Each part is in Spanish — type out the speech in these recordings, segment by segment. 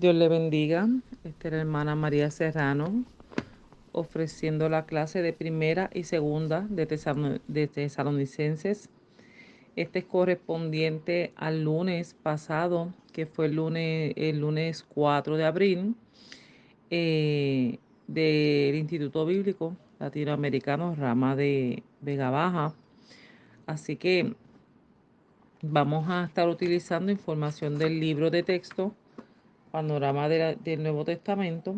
Dios le bendiga. Esta es la hermana María Serrano ofreciendo la clase de primera y segunda de Tesalonicenses. Este es correspondiente al lunes pasado, que fue el lunes 4 de abril, del Instituto Bíblico Latinoamericano, rama de Vega Baja. Así que vamos a estar utilizando información del libro de texto, Panorama del Nuevo Testamento.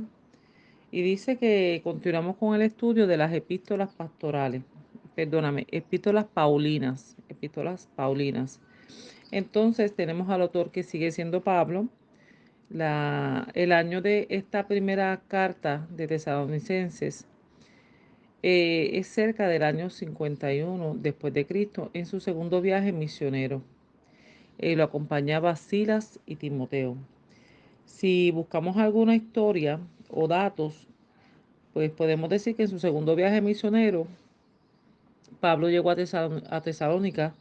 Y dice que continuamos con el estudio de las epístolas pastorales, perdóname, epístolas paulinas. Entonces tenemos al autor que sigue siendo Pablo. El año de esta primera carta de Tesalonicenses es cerca del año 51 después de Cristo, en su segundo viaje misionero. Lo acompañaba Silas y Timoteo. Si buscamos alguna historia o datos, pues podemos decir que en su segundo viaje misionero, Pablo llegó a Tesalónica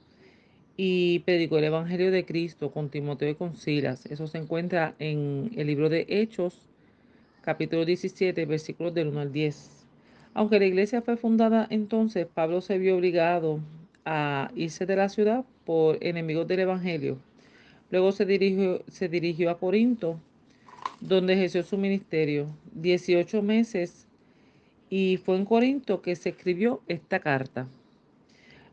y predicó el Evangelio de Cristo con Timoteo y con Silas. Eso se encuentra en el libro de Hechos, capítulo 17, versículos del 1 al 10. Aunque la iglesia fue fundada entonces, Pablo se vio obligado a irse de la ciudad por enemigos del Evangelio. Luego se dirigió a Corinto, donde ejerció su ministerio 18 meses, y fue en Corinto que se escribió esta carta.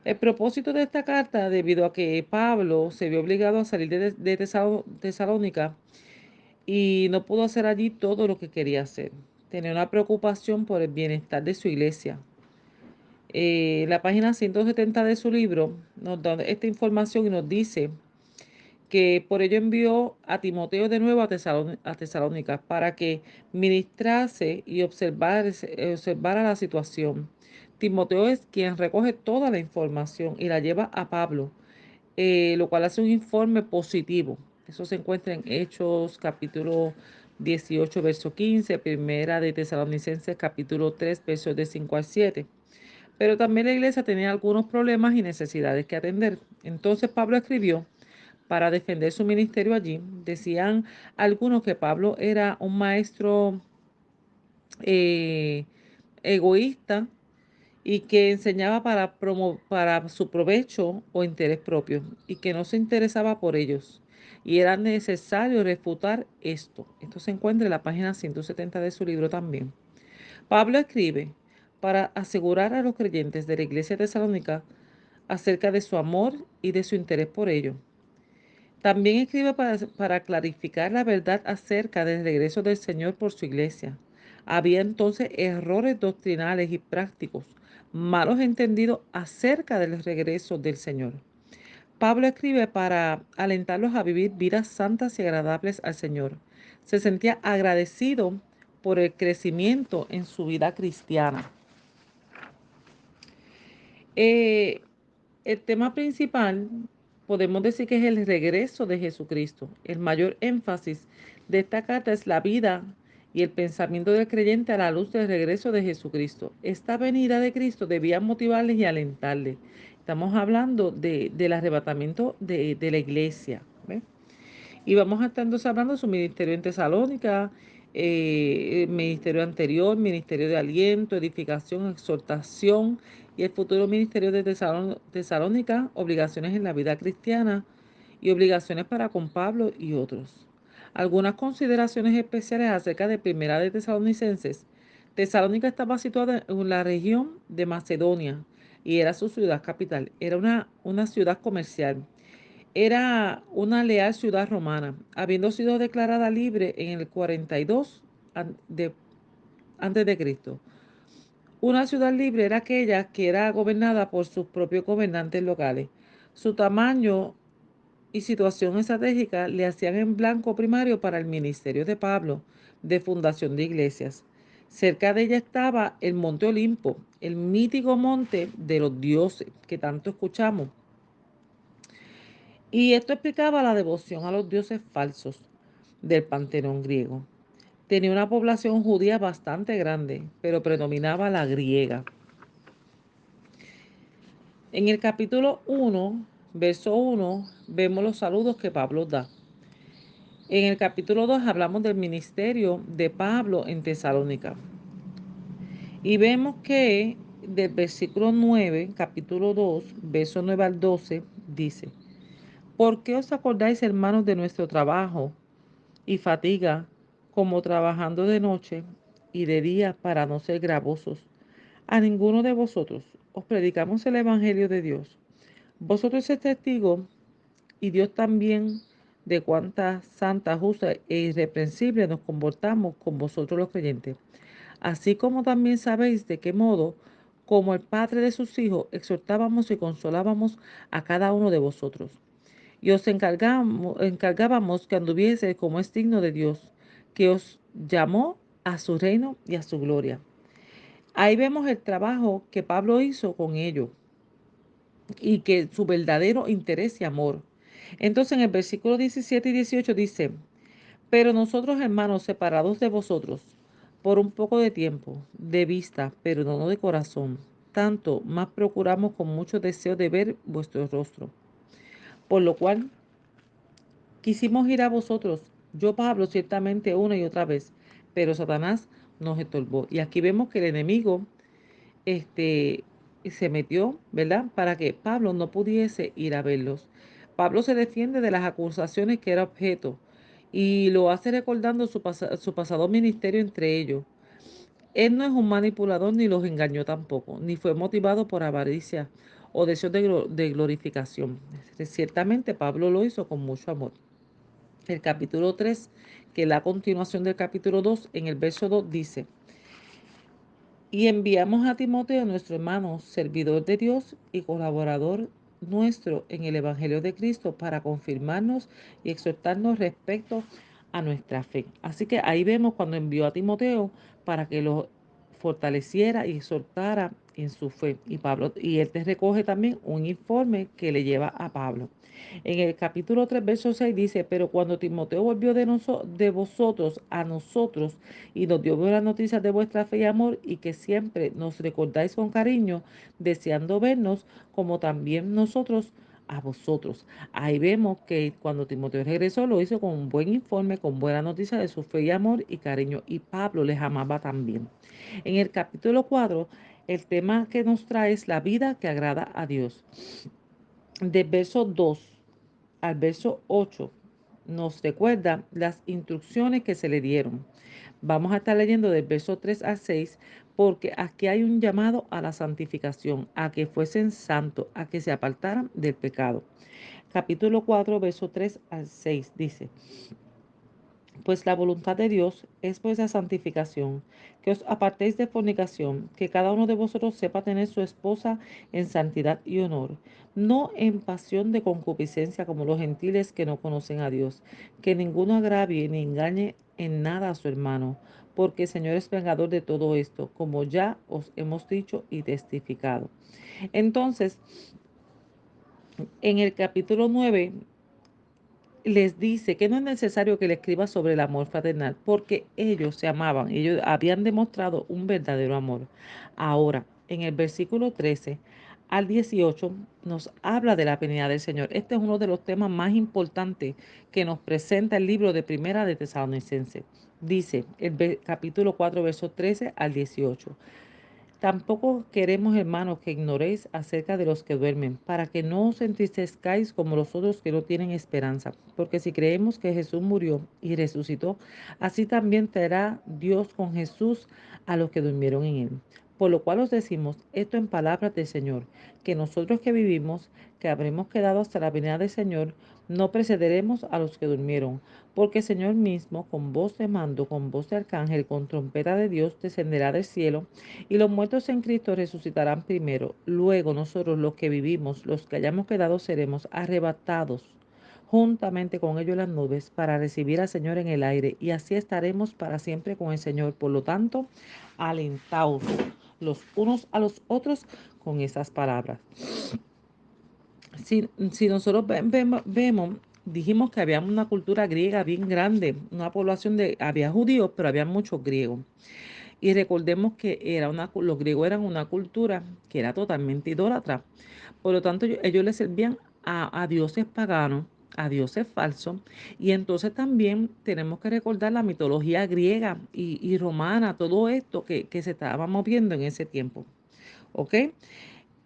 El propósito de esta carta, debido a que Pablo se vio obligado a salir de Tesalónica y no pudo hacer allí todo lo que quería hacer. Tenía una preocupación por el bienestar de su iglesia. La página 170 de su libro nos da esta información y nos dice que por ello envió a Timoteo de nuevo a Tesalónica para que ministrase y observara la situación. Timoteo es quien recoge toda la información y la lleva a Pablo, lo cual hace un informe positivo. Eso se encuentra en Hechos capítulo 18, verso 15, primera de Tesalonicenses capítulo 3, versos de 5 al 7. Pero también la iglesia tenía algunos problemas y necesidades que atender. Entonces Pablo escribió para defender su ministerio allí. Decían algunos que Pablo era un maestro eh, egoísta y que enseñaba para su provecho o interés propio y que no se interesaba por ellos. Y era necesario refutar esto. Esto se encuentra en la página 170 de su libro también. Pablo escribe para asegurar a los creyentes de la iglesia tesalónica acerca de su amor y de su interés por ellos. También escribe para clarificar la verdad acerca del regreso del Señor por su iglesia. Había entonces errores doctrinales y prácticos, malos entendidos acerca del regreso del Señor. Pablo escribe para alentarlos a vivir vidas santas y agradables al Señor. Se sentía agradecido por el crecimiento en su vida cristiana. Eh, el tema principal podemos decir que es el regreso de Jesucristo. El mayor énfasis de esta carta es la vida y el pensamiento del creyente a la luz del regreso de Jesucristo. Esta venida de Cristo debía motivarles y alentarles. Estamos hablando del arrebatamiento de la iglesia. ¿Ve? Y vamos a estar entonces hablando de su ministerio en Tesalónica, el ministerio anterior, ministerio de aliento, edificación, exhortación, y el futuro ministerio de Tesalónica, obligaciones en la vida cristiana y obligaciones para con Pablo y otros. Algunas consideraciones especiales acerca de Primera de Tesalonicenses. Tesalónica estaba situada en la región de Macedonia y era su ciudad capital. Era una ciudad comercial. Era una leal ciudad romana, habiendo sido declarada libre en el 42 antes de Cristo. Una ciudad libre era aquella que era gobernada por sus propios gobernantes locales. Su tamaño y situación estratégica le hacían en blanco primario para el ministerio de Pablo de fundación de iglesias. Cerca de ella estaba el Monte Olimpo, el mítico monte de los dioses que tanto escuchamos. Y esto explicaba la devoción a los dioses falsos del panteón griego. Tenía una población judía bastante grande, pero predominaba la griega. En el capítulo 1, verso 1, vemos los saludos que Pablo da. En el capítulo 2 hablamos del ministerio de Pablo en Tesalónica. Y vemos que del versículo 9, capítulo 2, verso 9 al 12, dice, ¿por qué os acordáis, hermanos, de nuestro trabajo y fatiga, como trabajando de noche y de día para no ser gravosos? A ninguno de vosotros os predicamos el Evangelio de Dios. Vosotros sois testigos y Dios también de cuánta santa, justa e irreprensible nos comportamos con vosotros los creyentes. Así como también sabéis de qué modo, como el Padre de sus hijos, exhortábamos y consolábamos a cada uno de vosotros. Y os encargábamos que anduviese como es digno de Dios, que os llamó a su reino y a su gloria. Ahí vemos el trabajo que Pablo hizo con ellos y que su verdadero interés y amor. Entonces en el versículo 17 y 18 dice, pero nosotros, hermanos, separados de vosotros por un poco de tiempo, de vista, pero no de corazón, tanto más procuramos con mucho deseo de ver vuestro rostro. Por lo cual quisimos ir a vosotros, yo Pablo, ciertamente una y otra vez, pero Satanás nos estorbó. Y aquí vemos que el enemigo este, se metió, ¿verdad? Para que Pablo no pudiese ir a verlos. Pablo se defiende de las acusaciones que era objeto y lo hace recordando su pasado ministerio entre ellos. Él no es un manipulador ni los engañó tampoco, ni fue motivado por avaricia o deseos de glorificación. Ciertamente Pablo lo hizo con mucho amor. El capítulo 3, que es la continuación del capítulo 2, en el verso 2 dice, y enviamos a Timoteo, nuestro hermano, servidor de Dios y colaborador nuestro en el Evangelio de Cristo, para confirmarnos y exhortarnos respecto a nuestra fe. Así que ahí vemos cuando envió a Timoteo para que lo fortaleciera y exhortara en su fe. Y él te recoge también un informe que le lleva a Pablo. En el capítulo 3 verso 6 dice, pero cuando Timoteo volvió de vosotros a nosotros y nos dio buenas noticias de vuestra fe y amor y que siempre nos recordáis con cariño, deseando vernos como también nosotros a vosotros. Ahí vemos que cuando Timoteo regresó lo hizo con un buen informe, con buena noticia de su fe y amor y cariño. Y Pablo les amaba también. En el capítulo 4, el tema que nos trae es la vida que agrada a Dios. Del verso 2 al verso 8 nos recuerda las instrucciones que se le dieron. Vamos a estar leyendo del verso 3 al 6 porque aquí hay un llamado a la santificación, a que fuesen santos, a que se apartaran del pecado. Capítulo 4, verso 3 al 6 dice, pues la voluntad de Dios es vuestra santificación, que os apartéis de fornicación, que cada uno de vosotros sepa tener su esposa en santidad y honor, no en pasión de concupiscencia como los gentiles que no conocen a Dios, que ninguno agravie ni engañe en nada a su hermano, porque el Señor es vengador de todo esto, como ya os hemos dicho y testificado. Entonces, en el capítulo 9 les dice que no es necesario que le escriba sobre el amor fraternal, porque ellos se amaban, ellos habían demostrado un verdadero amor. Ahora, en el versículo 13 al 18 nos habla de la venida del Señor. Este es uno de los temas más importantes que nos presenta el libro de Primera de Tesalonicenses. Dice el capítulo 4, versos 13 al 18. Tampoco queremos, hermanos, que ignoréis acerca de los que duermen, para que no os entristezcáis como los otros que no tienen esperanza. Porque si creemos que Jesús murió y resucitó, así también traerá Dios con Jesús a los que durmieron en él. Por lo cual os decimos esto en palabras del Señor, que nosotros que vivimos, que habremos quedado hasta la venida del Señor, no precederemos a los que durmieron, porque el Señor mismo, con voz de mando, con voz de arcángel, con trompeta de Dios, descenderá del cielo, y los muertos en Cristo resucitarán primero. Luego nosotros los que vivimos, los que hayamos quedado, seremos arrebatados juntamente con ellos en las nubes para recibir al Señor en el aire. Y así estaremos para siempre con el Señor. Por lo tanto, alentaos los unos a los otros con esas palabras. Si nosotros vemos, dijimos que había una cultura griega bien grande, una población había judíos, pero había muchos griegos. Y recordemos que los griegos eran una cultura que era totalmente idólatra. Por lo tanto, ellos le servían a dioses paganos a dioses falsos. Y entonces también tenemos que recordar la mitología griega y romana, todo esto que se estaba moviendo en ese tiempo. ¿Ok?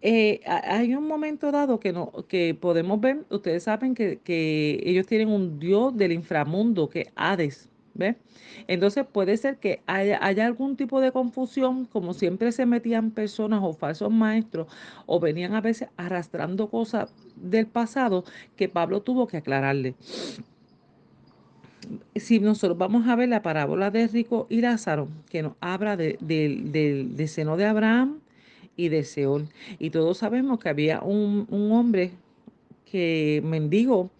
Hay un momento dado que, no, que podemos ver, ustedes saben que ellos tienen un dios del inframundo, que es Hades, ¿ves? Entonces puede ser que haya algún tipo de confusión, como siempre se metían personas o falsos maestros, o venían a veces arrastrando cosas del pasado que Pablo tuvo que aclararle. Si nosotros vamos a ver la parábola de Rico y Lázaro, que nos habla del seno de Abraham y de Seol. Y todos sabemos que había un hombre que mendigo,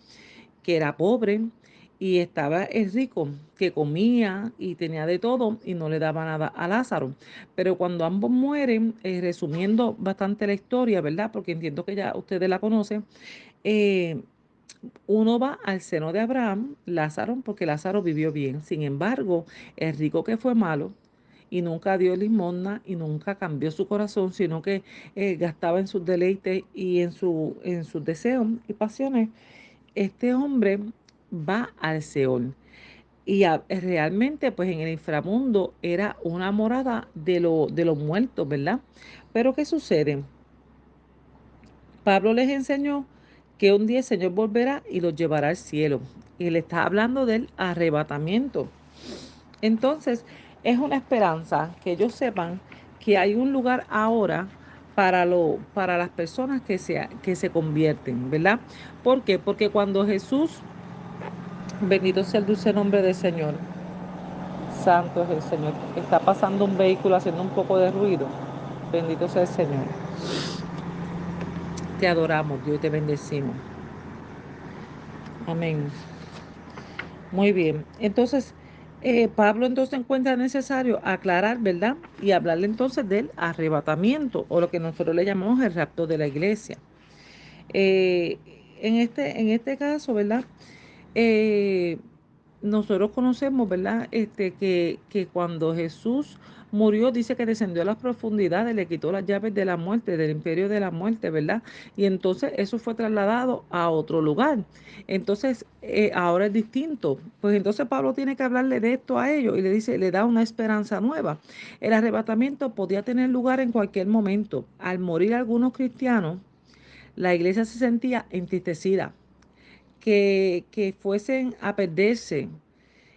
que era pobre, y estaba el rico, que comía y tenía de todo y no le daba nada a Lázaro. Pero cuando ambos mueren, resumiendo bastante la historia, ¿verdad? Porque entiendo que ya ustedes la conocen, eh, uno va al seno de Abraham, Lázaro, porque Lázaro vivió bien. Sin embargo, el rico que fue malo y nunca dio limosna y nunca cambió su corazón, sino que gastaba en sus deleites y en sus deseos y pasiones, este hombre va al Seol. Y realmente, pues en el inframundo era una morada de los muertos, ¿verdad? Pero ¿qué sucede? Pablo les enseñó que un día el Señor volverá y los llevará al cielo. Y le está hablando del arrebatamiento. Entonces, es una esperanza que ellos sepan que hay un lugar ahora para las personas que se convierten, ¿verdad? ¿Por qué? Porque cuando Jesús, bendito sea el dulce nombre del Señor, santo es el Señor, está pasando un vehículo haciendo un poco de ruido, bendito sea el Señor. Te adoramos, Dios, y te bendecimos. Amén. Muy bien. Entonces, Pablo entonces encuentra necesario aclarar, ¿verdad? Y hablarle entonces del arrebatamiento, o lo que nosotros le llamamos el rapto de la iglesia. Eh, en este caso, ¿verdad? Eh, Nosotros conocemos, ¿verdad? Que cuando Jesús murió, dice que descendió a las profundidades, le quitó las llaves de la muerte, del imperio de la muerte, ¿verdad? Y entonces eso fue trasladado a otro lugar. Entonces, ahora es distinto. Pues entonces Pablo tiene que hablarle de esto a ellos y le dice, le da una esperanza nueva. El arrebatamiento podía tener lugar en cualquier momento. Al morir algunos cristianos, la iglesia se sentía entristecida, que fuesen a perderse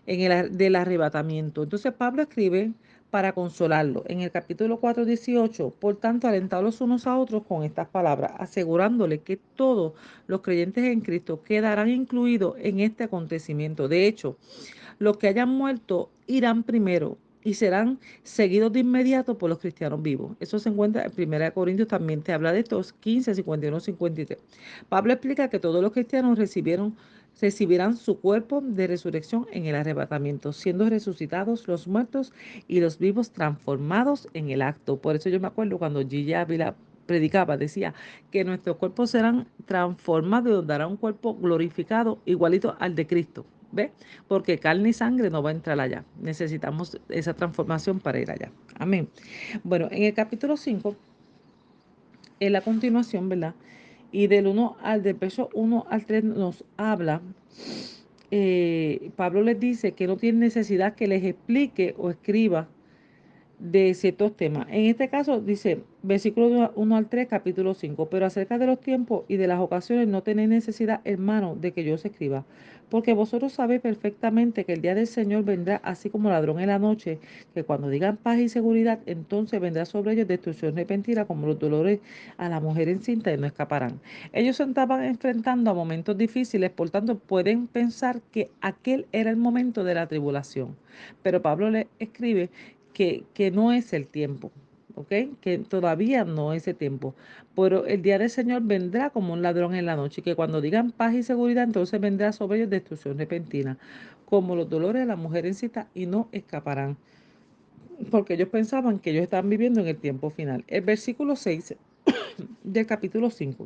del arrebatamiento. Entonces Pablo escribe para consolarlo. En el capítulo 4:18, por tanto, alentados los unos a otros con estas palabras, asegurándole que todos los creyentes en Cristo quedarán incluidos en este acontecimiento. De hecho, los que hayan muerto irán primero y serán seguidos de inmediato por los cristianos vivos. Eso se encuentra en 1 Corintios, también te habla de estos 15, 51, 53. Pablo explica que todos los cristianos recibirán su cuerpo de resurrección en el arrebatamiento, siendo resucitados los muertos y los vivos transformados en el acto. Por eso yo me acuerdo cuando Gigi Ávila predicaba, decía que nuestros cuerpos serán transformados y nos dará un cuerpo glorificado igualito al de Cristo. ¿Ve? Porque carne y sangre no va a entrar allá. Necesitamos esa transformación para ir allá. Amén. Bueno, en el capítulo 5 en la continuación, ¿verdad? Y del verso 1 al 3 nos habla, Pablo les dice que no tiene necesidad que les explique o escriba de ciertos temas. En este caso dice, versículo 1 al 3, capítulo 5, pero acerca de los tiempos y de las ocasiones no tenéis necesidad, hermano, de que yo os escriba, porque vosotros sabéis perfectamente que el día del Señor vendrá así como ladrón en la noche, que cuando digan paz y seguridad, entonces vendrá sobre ellos destrucción repentina como los dolores a la mujer encinta y no escaparán. Ellos se estaban enfrentando a momentos difíciles, por tanto pueden pensar que aquel era el momento de la tribulación. Pero Pablo le escribe que no es el tiempo, ¿ok? Que todavía no es el tiempo. Pero el día del Señor vendrá como un ladrón en la noche, y que cuando digan paz y seguridad, entonces vendrá sobre ellos destrucción repentina, como los dolores de la mujer en cita, y no escaparán, porque ellos pensaban que ellos estaban viviendo en el tiempo final. El versículo 6 del capítulo 5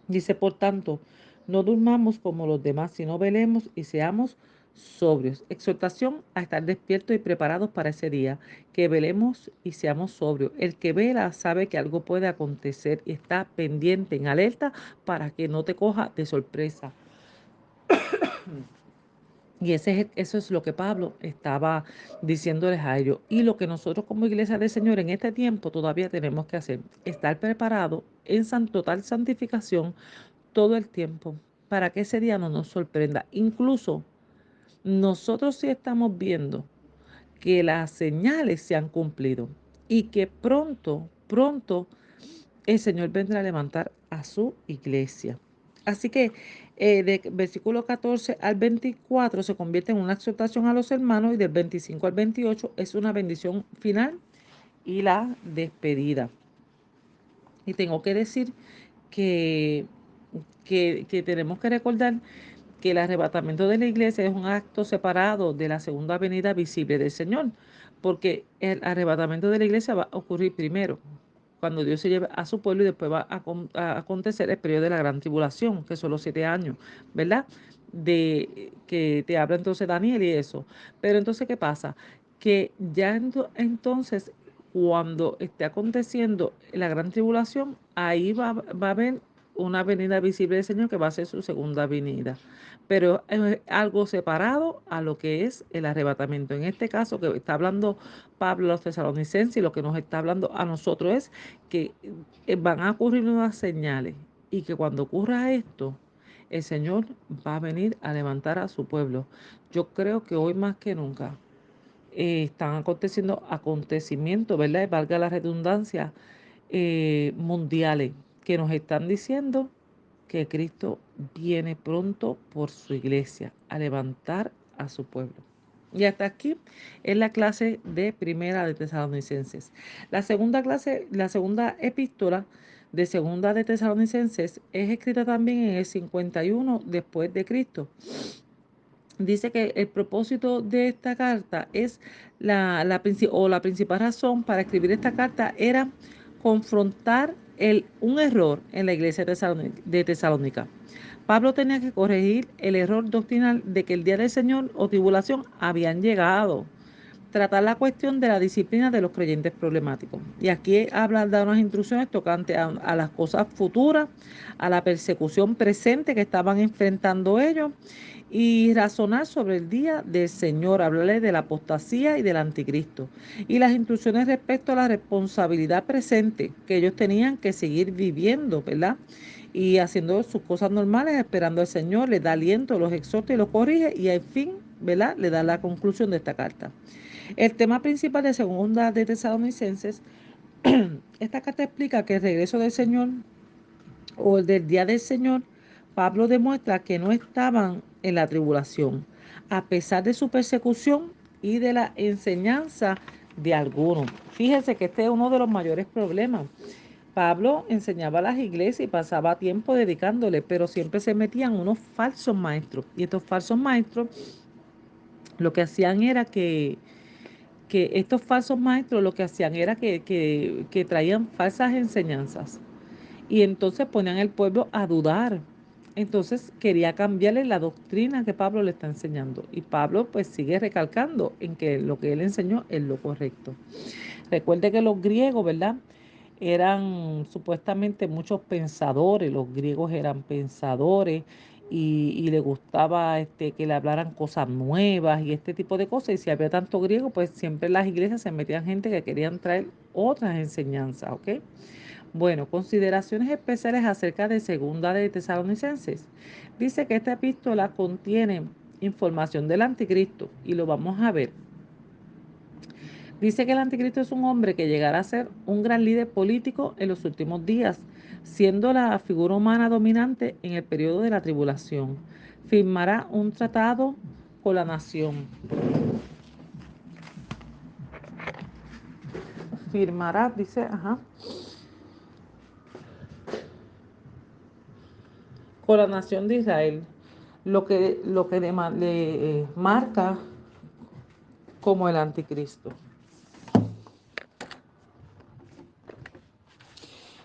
dice, por tanto, no durmamos como los demás, sino velemos y seamos sobrios. Exhortación a estar despiertos y preparados para ese día, que velemos y seamos sobrios. El que vela sabe que algo puede acontecer y está pendiente, en alerta, para que no te coja de sorpresa. Y eso es lo que Pablo estaba diciéndoles a ellos. Y lo que nosotros como iglesia del Señor en este tiempo todavía tenemos que hacer, estar preparados en total santificación todo el tiempo para que ese día no nos sorprenda. Incluso nosotros sí estamos viendo que las señales se han cumplido y que pronto el Señor vendrá a levantar a su iglesia. Así que de versículo 14 al 24 se convierte en una exhortación a los hermanos y del 25 al 28 es una bendición final y la despedida. Y tengo que decir que, que tenemos que recordar que el arrebatamiento de la iglesia es un acto separado de la segunda venida visible del Señor, porque el arrebatamiento de la iglesia va a ocurrir primero, cuando Dios se lleve a su pueblo y después va a acontecer el periodo de la gran tribulación, que son los 7 años, ¿verdad? De que te habla entonces Daniel y eso. Pero entonces, ¿qué pasa? Que ya entonces, cuando esté aconteciendo la gran tribulación, ahí va a haber una venida visible del Señor que va a ser su segunda venida. Pero es algo separado a lo que es el arrebatamiento. En este caso que está hablando Pablo a los tesalonicenses y lo que nos está hablando a nosotros es que van a ocurrir unas señales y que cuando ocurra esto, el Señor va a venir a levantar a su pueblo. Yo creo que hoy más que nunca están aconteciendo acontecimientos, ¿verdad? Valga la redundancia, mundiales que nos están diciendo que Cristo viene pronto por su iglesia a levantar a su pueblo. Y hasta aquí es la clase de primera de Tesalonicenses. La segunda clase, la segunda epístola de segunda de Tesalonicenses es escrita también en el 51 después de Cristo. Dice que el propósito de esta carta es la principal razón para escribir esta carta era confrontar un error en la iglesia de Tesalónica. Pablo tenía que corregir el error doctrinal de que el día del Señor o tribulación habían llegado. Tratar la cuestión de la disciplina de los creyentes problemáticos. Y aquí habla de unas instrucciones tocantes a las cosas futuras, a la persecución presente que estaban enfrentando ellos y razonar sobre el día del Señor, hablarle de la apostasía y del anticristo. Y las instrucciones respecto a la responsabilidad presente que ellos tenían que seguir viviendo, ¿verdad? Y haciendo sus cosas normales, esperando al Señor, le da aliento, los exhorta y los corrige y al fin, ¿verdad? Le da la conclusión de esta carta. El tema principal de segunda de Tesalonicenses, esta carta explica que el regreso del Señor o el del día del Señor, Pablo demuestra que no estaban en la tribulación, a pesar de su persecución y de la enseñanza de algunos. Fíjense que este es uno de los mayores problemas. Pablo enseñaba a las iglesias y pasaba tiempo dedicándole, pero siempre se metían unos falsos maestros. Y estos falsos maestros lo que hacían era que estos falsos maestros lo que hacían era que traían falsas enseñanzas y entonces ponían al pueblo a dudar. Entonces quería cambiarle la doctrina que Pablo le está enseñando. Y Pablo pues sigue recalcando en que lo que él enseñó es lo correcto. Recuerde que los griegos, ¿verdad? Eran supuestamente muchos pensadores, los griegos eran pensadores y les gustaba que le hablaran cosas nuevas y este tipo de cosas. Y si había tanto griego, pues siempre en las iglesias se metían gente que querían traer otras enseñanzas, ¿ok? Bueno, consideraciones especiales acerca de segunda de Tesalonicenses. Dice que esta epístola contiene información del anticristo y lo vamos a ver. Dice que el anticristo es un hombre que llegará a ser un gran líder político en los últimos días, siendo la figura humana dominante en el periodo de la tribulación. Firmará un tratado con la nación. Firmará, dice, con la nación de Israel, lo que le marca como el anticristo.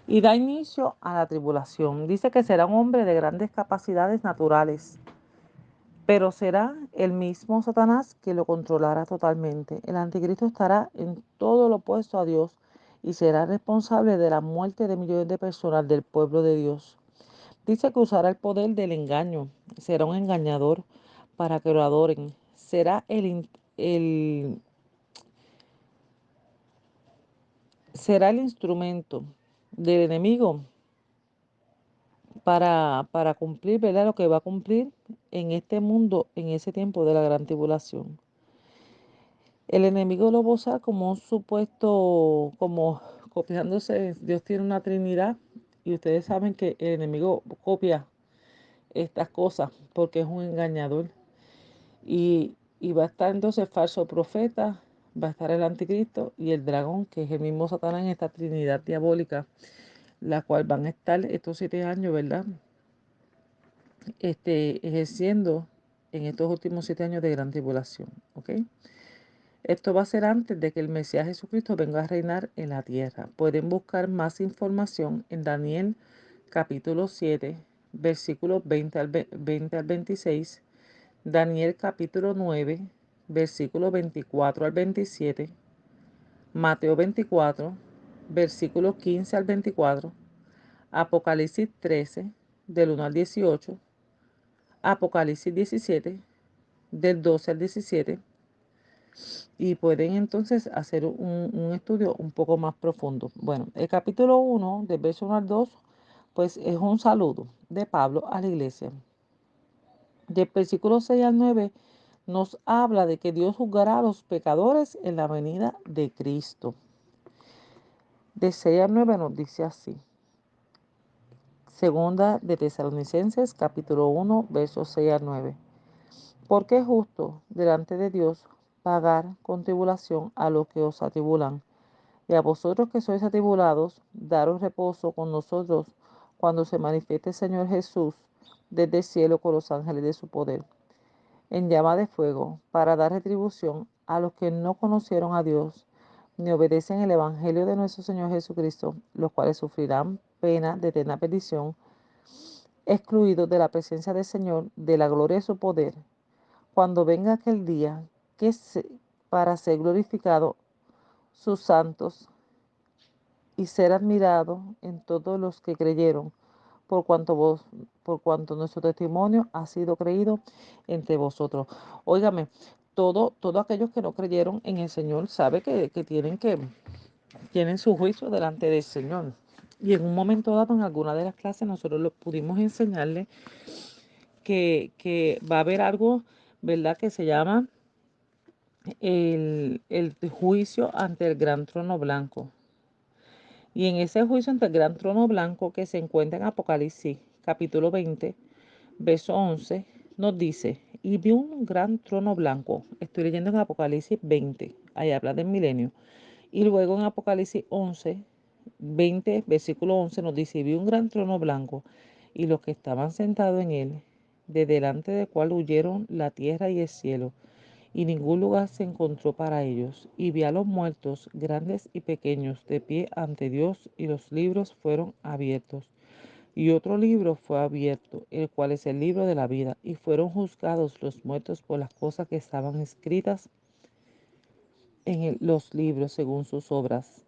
Y da inicio a la tribulación. Dice que será un hombre de grandes capacidades naturales, pero será el mismo Satanás que lo controlará totalmente. El anticristo estará en todo lo opuesto a Dios y será responsable de la muerte de millones de personas del pueblo de Dios. Dice que usará el poder del engaño, será un engañador para que lo adoren. El, será el instrumento del enemigo para cumplir, ¿verdad? Lo que va a cumplir en este mundo, en ese tiempo de la gran tribulación. El enemigo lo va a usar como un supuesto, como copiándose. Dios tiene una Trinidad y ustedes saben que el enemigo copia estas cosas porque es un engañador. Y va a estar entonces falso profeta, va a estar el anticristo y el dragón, que es el mismo Satanás en esta Trinidad diabólica, la cual van a estar estos 7 años, ¿verdad? Ejerciendo en estos últimos 7 años de gran tribulación, ¿ok? Esto va a ser antes de que el Mesías Jesucristo venga a reinar en la tierra. Pueden buscar más información en Daniel capítulo 7, versículos 20 al 26, Daniel capítulo 9, versículos 24 al 27, Mateo 24, versículos 15 al 24, Apocalipsis 13, del 1 al 18, Apocalipsis 17, del 12 al 17, y pueden entonces hacer un estudio un poco más profundo. Bueno, el capítulo 1, del verso 1 al 2, pues es un saludo de Pablo a la iglesia. Del versículo 6 al 9 nos habla de que Dios juzgará a los pecadores en la venida de Cristo. De 6 al 9 nos dice así. Segunda de Tesalonicenses, capítulo 1, versos 6 al 9. Porque es justo delante de Dios pagar con tribulación a los que os atribulan, y a vosotros que sois atribulados, daros reposo con nosotros cuando se manifieste el Señor Jesús desde el cielo con los ángeles de su poder, en llama de fuego, para dar retribución a los que no conocieron a Dios ni obedecen el Evangelio de nuestro Señor Jesucristo, los cuales sufrirán pena de eterna perdición, excluidos de la presencia del Señor, de la gloria de su poder, cuando venga aquel día para ser glorificado sus santos y ser admirado en todos los que creyeron, por cuanto nuestro testimonio ha sido creído entre vosotros. Óigame, todos aquellos que no creyeron en el Señor sabe que tienen su juicio delante del Señor. Y en un momento dado, en alguna de las clases, nosotros lo pudimos enseñarle que va a haber algo, ¿verdad?, que se llama el juicio ante el gran trono blanco. Y en ese juicio ante el gran trono blanco que se encuentra en Apocalipsis, capítulo 20, verso 11, nos dice, y vi un gran trono blanco. Estoy leyendo en Apocalipsis 20, ahí habla del milenio. Y luego en Apocalipsis 11, 20, versículo 11 nos dice, y vi un gran trono blanco y los que estaban sentados en él, de delante del cual huyeron la tierra y el cielo, y ningún lugar se encontró para ellos. Y vi a los muertos, grandes y pequeños, de pie ante Dios, y los libros fueron abiertos. Y otro libro fue abierto, el cual es el libro de la vida, y fueron juzgados los muertos por las cosas que estaban escritas en los libros según sus obras.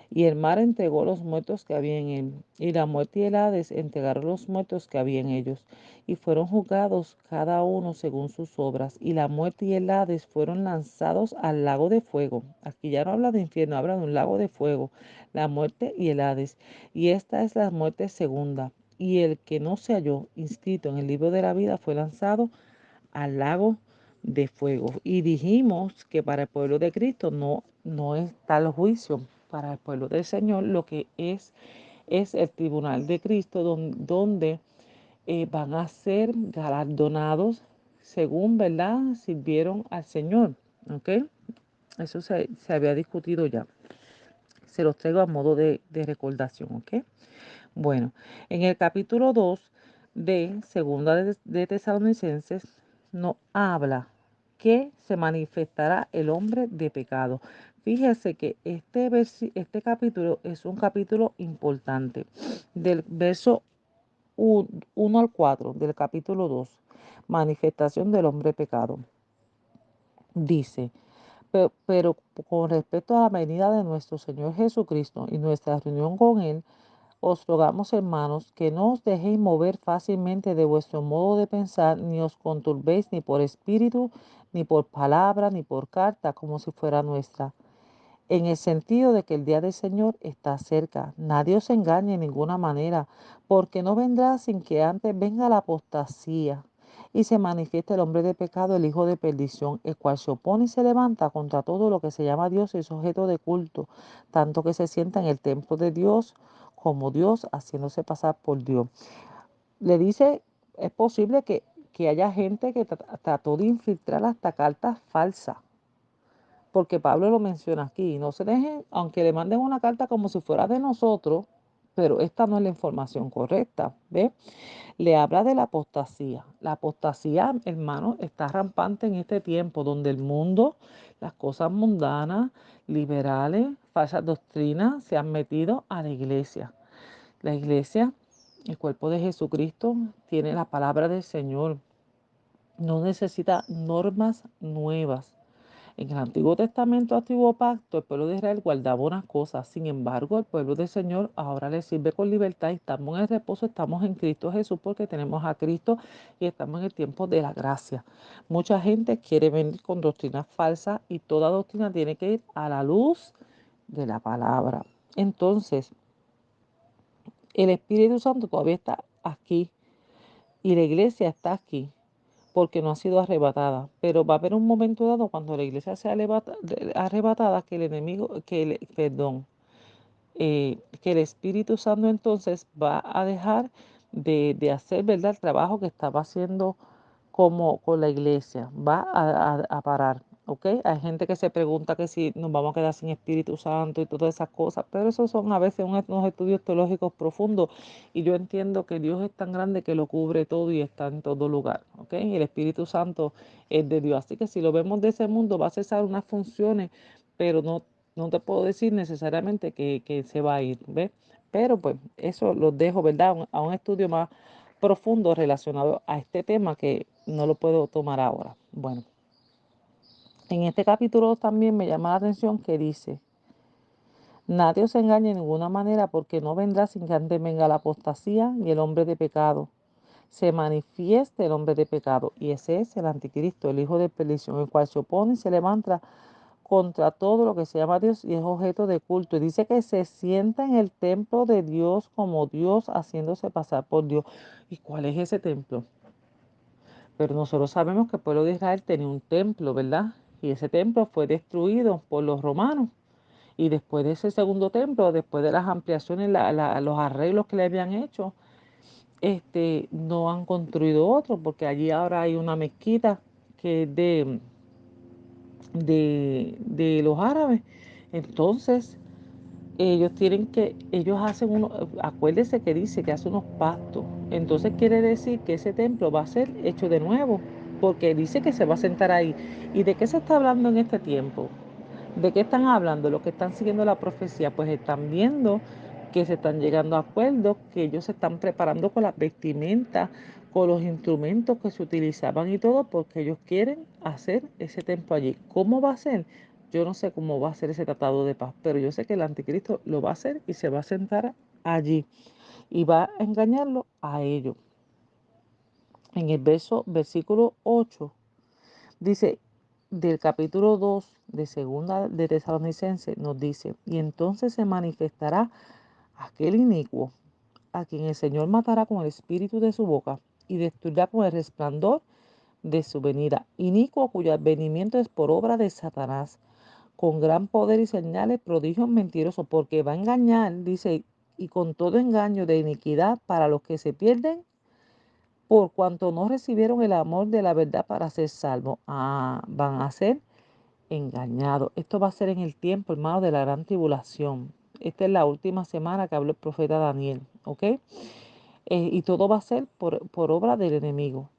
Y el mar entregó los muertos que había en él, y la muerte y el Hades entregaron los muertos que había en ellos, y fueron juzgados cada uno según sus obras, y la muerte y el Hades fueron lanzados al lago de fuego. Aquí ya no habla de infierno, habla de un lago de fuego, la muerte y el Hades. Y esta es la muerte segunda. Y el que no se halló inscrito en el libro de la vida fue lanzado al lago de fuego. Y dijimos que para el pueblo de Cristo no es tal juicio. Para el pueblo del Señor lo que es el tribunal de Cristo donde van a ser galardonados según, ¿verdad?, sirvieron al Señor. ¿Ok? Eso se había discutido ya. Se los traigo a modo de recordación. ¿Ok? Bueno, en el capítulo 2 de Segunda de Tesalonicenses nos habla que se manifestará el hombre de pecado. Fíjese que este capítulo es un capítulo importante. Del verso 1 al 4 del capítulo 2, manifestación del hombre pecado. Dice, pero con respecto a la venida de nuestro Señor Jesucristo y nuestra reunión con Él, Os rogamos, hermanos, que no os dejéis mover fácilmente de vuestro modo de pensar, ni os conturbéis ni por espíritu, ni por palabra, ni por carta, como si fuera nuestra, en el sentido de que el día del Señor está cerca. Nadie os engañe en ninguna manera, porque no vendrá sin que antes venga la apostasía y se manifieste el hombre de pecado, el hijo de perdición, el cual se opone y se levanta contra todo lo que se llama Dios y es objeto de culto, tanto que se sienta en el templo de Dios como Dios, haciéndose pasar por Dios. Le dice, es posible que haya gente que trató de infiltrar hasta cartas falsas, porque Pablo lo menciona aquí. No se dejen, aunque le manden una carta como si fuera de nosotros, pero esta no es la información correcta, ¿ve? Le habla de la apostasía. La apostasía, hermano, está rampante en este tiempo donde el mundo, las cosas mundanas, liberales, falsas doctrinas se han metido a la iglesia. La iglesia, el cuerpo de Jesucristo, tiene la palabra del Señor. No necesita normas nuevas. En el Antiguo Testamento, Antiguo Pacto, el pueblo de Israel guardaba unas cosas. Sin embargo, el pueblo del Señor ahora le sirve con libertad y estamos en el reposo, estamos en Cristo Jesús porque tenemos a Cristo y estamos en el tiempo de la gracia. Mucha gente quiere venir con doctrinas falsas y toda doctrina tiene que ir a la luz de la palabra. Entonces, el Espíritu Santo todavía está aquí y la iglesia está aquí porque no ha sido arrebatada. Pero va a haber un momento dado cuando la iglesia sea arrebatada que el enemigo, que el Espíritu Santo entonces va a dejar de hacer, ¿verdad?, el trabajo que estaba haciendo como con la iglesia, va a parar, ¿ok? Hay gente que se pregunta que si nos vamos a quedar sin Espíritu Santo y todas esas cosas, pero esos son a veces unos estudios teológicos profundos y yo entiendo que Dios es tan grande que lo cubre todo y está en todo lugar, ¿ok? Y el Espíritu Santo es de Dios, así que si lo vemos de ese mundo va a cesar unas funciones, pero no te puedo decir necesariamente que se va a ir, ¿ves? Pero pues eso lo dejo, ¿verdad? A un estudio más profundo relacionado a este tema que no lo puedo tomar ahora. Bueno, en este capítulo también me llama la atención que dice, nadie os engañe de ninguna manera porque no vendrá sin que antes venga la apostasía y el hombre de pecado. Se manifieste el hombre de pecado y ese es el anticristo, el hijo de perdición, el cual se opone y se levanta contra todo lo que se llama Dios y es objeto de culto. Y dice que se sienta en el templo de Dios como Dios haciéndose pasar por Dios. ¿Y cuál es ese templo? Pero nosotros sabemos que el pueblo de Israel tenía un templo, ¿verdad? Y ese templo fue destruido por los romanos. Y después de ese segundo templo, después de las ampliaciones, los arreglos que le habían hecho, no han construido otro, porque allí ahora hay una mezquita que es de los árabes. Entonces, ellos hacen acuérdese que dice que hace unos pactos. Entonces quiere decir que ese templo va a ser hecho de nuevo, porque dice que se va a sentar ahí. ¿Y de qué se está hablando en este tiempo? ¿De qué están hablando? Los que están siguiendo la profecía, pues están viendo que se están llegando a acuerdos, que ellos se están preparando con las vestimentas, con los instrumentos que se utilizaban y todo, porque ellos quieren hacer ese templo allí. ¿Cómo va a ser? Yo no sé cómo va a ser ese tratado de paz, pero yo sé que el anticristo lo va a hacer y se va a sentar allí y va a engañarlo a ellos. En el versículo 8 dice, del capítulo 2 de segunda de Tesalonicenses nos dice, y entonces se manifestará aquel inicuo, a quien el Señor matará con el espíritu de su boca y destruirá con el resplandor de su venida. Inicuo cuyo advenimiento es por obra de Satanás, con gran poder y señales, prodigios mentirosos, porque va a engañar, dice, y con todo engaño de iniquidad para los que se pierden por cuanto no recibieron el amor de la verdad para ser salvos. Van a ser engañados. Esto va a ser en el tiempo, hermano, de la gran tribulación. Esta es la última semana que habló el profeta Daniel, ¿ok? Y todo va a ser por obra del enemigo.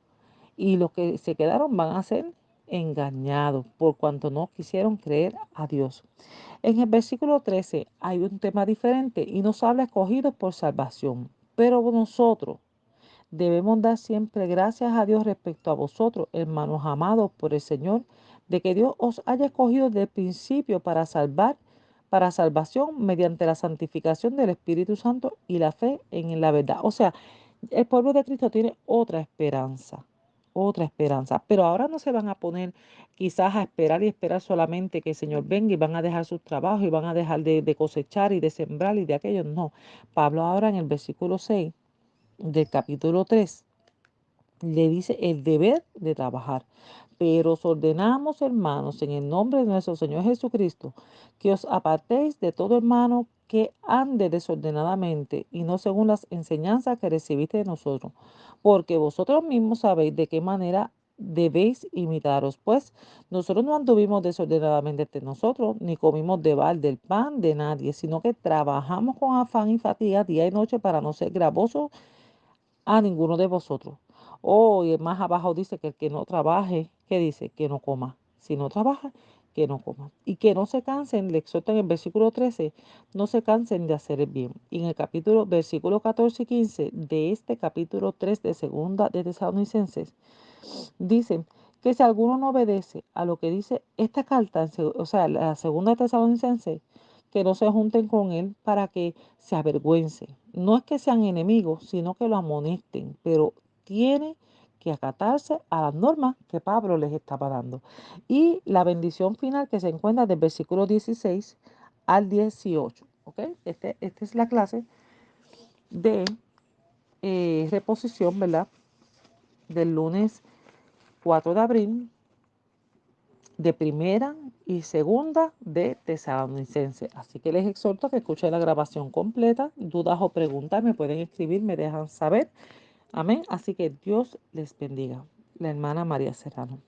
Y los que se quedaron van a ser engañados por cuanto no quisieron creer a Dios. En el versículo 13 hay un tema diferente y nos habla escogidos por salvación. Pero nosotros, debemos dar siempre gracias a Dios respecto a vosotros, hermanos amados por el Señor, de que Dios os haya escogido desde el principio para salvar para salvación mediante la santificación del Espíritu Santo y la fe en la verdad. O sea, el pueblo de Cristo tiene otra esperanza, pero ahora no se van a poner quizás a esperar y esperar solamente que el Señor venga y van a dejar sus trabajos y van a dejar de cosechar y de sembrar y de aquello. No, Pablo ahora en el versículo 6 del capítulo 3 le dice el deber de trabajar. Pero os ordenamos, hermanos, en el nombre de nuestro Señor Jesucristo, que os apartéis de todo hermano que ande desordenadamente y no según las enseñanzas que recibiste de nosotros, porque vosotros mismos sabéis de qué manera debéis imitaros, pues nosotros no anduvimos desordenadamente entre nosotros, ni comimos del pan de nadie, sino que trabajamos con afán y fatiga día y noche para no ser gravosos a ninguno de vosotros. Oh, y más abajo dice que el que no trabaje, ¿qué dice? Que no coma. Si no trabaja, que no coma. Y que no se cansen, le exhorta en el versículo 13, no se cansen de hacer el bien. Y en el capítulo, versículo 14 y 15 de este capítulo 3 de segunda de Tesalonicenses, dicen que si alguno no obedece a lo que dice esta carta, o sea, la segunda de Tesalonicenses, que no se junten con él para que se avergüencen. No es que sean enemigos, sino que lo amonesten, pero tiene que acatarse a las normas que Pablo les estaba dando. Y la bendición final que se encuentra del versículo 16 al 18. ¿Ok? Esta es la clase de reposición, ¿verdad? Del lunes 4 de abril de primera y segunda de Tesalonicense. Así que les exhorto a que escuchen la grabación completa. Dudas o preguntas me pueden escribir, me dejan saber. Amén. Así que Dios les bendiga. La hermana María Serrano.